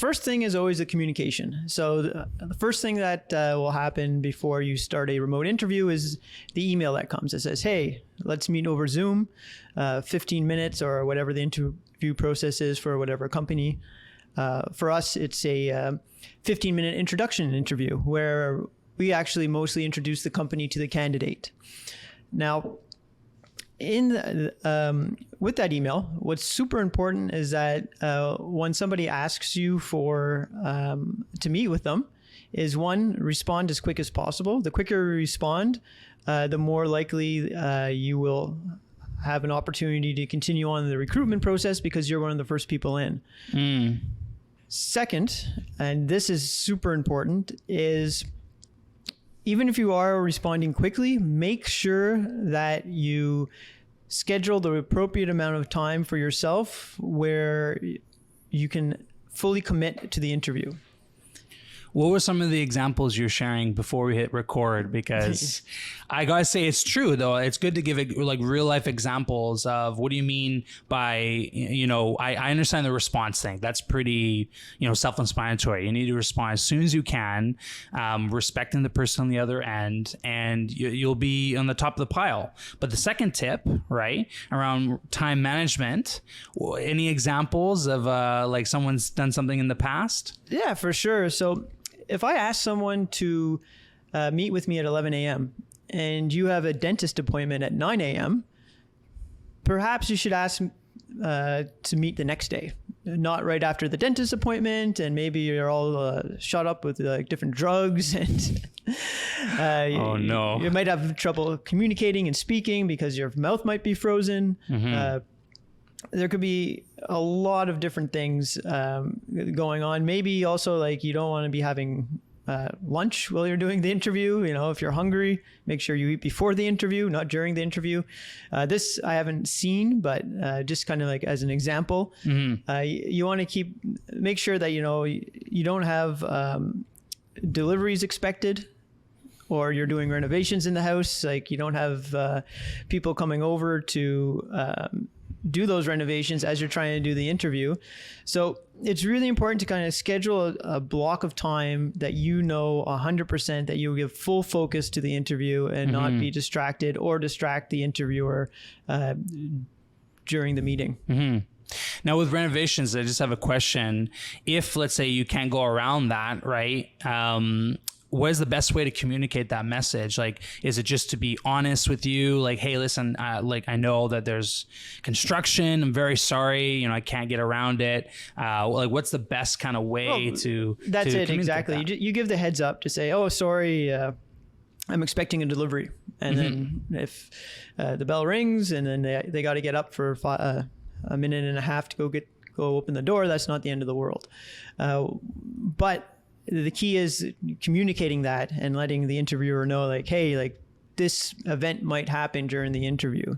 first thing is always the communication. So the first thing that will happen before you start a remote interview is the email that comes. It says, hey, let's meet over Zoom, 15 minutes or whatever the interview process is for whatever company. For us, it's a 15-minute introduction interview where we actually mostly introduce the company to the candidate. Now, with that email, what's super important is that when somebody asks you to meet with them, is one, respond as quick as possible. The quicker you respond, the more likely you will have an opportunity to continue on the recruitment process because you're one of the first people in. Second, and this is super important, is even if you are responding quickly, make sure that you schedule the appropriate amount of time for yourself where you can fully commit to the interview. What were some of the examples you're sharing before we hit record? Because I gotta say it's true though. It's good to give it like real life examples of what do you mean by, I understand the response thing. That's pretty, self-explanatory. You need to respond as soon as you can, respecting the person on the other end, and you'll be on the top of the pile. But the second tip, right, around time management, any examples of like someone's done something in the past? Yeah, for sure. So if I ask someone to meet with me at 11 a.m. and you have a dentist appointment at 9 a.m., perhaps you should ask to meet the next day, not right after the dentist appointment, and maybe you're all shot up with different drugs and oh no, you might have trouble communicating and speaking because your mouth might be frozen. There could be a lot of different things going on. Maybe also like you don't want to be having lunch while you're doing the interview. If you're hungry, make sure you eat before the interview, not during the interview. This I haven't seen, but just kind of like as an example, you want to make sure that, you don't have deliveries expected, or you're doing renovations in the house. Like you don't have people coming over to do those renovations as you're trying to do the interview. So it's really important to kind of schedule a block of time that 100% that you'll give full focus to the interview and not be distracted or distract the interviewer during the meeting. Now with renovations, I just have a question. If let's say you can't go around that, right? What is the best way to communicate that message? Like, is it just to be honest with you? Like, hey, listen, I know that there's construction. I'm very sorry. I can't get around it. What's the best kind of way to That's to it, exactly. that? You give the heads up to say, oh, sorry, I'm expecting a delivery. And then if the bell rings and then they got to get up for a minute and a half to go open the door, that's not the end of the world. But the key is communicating that and letting the interviewer know, like, hey, like this event might happen during the interview.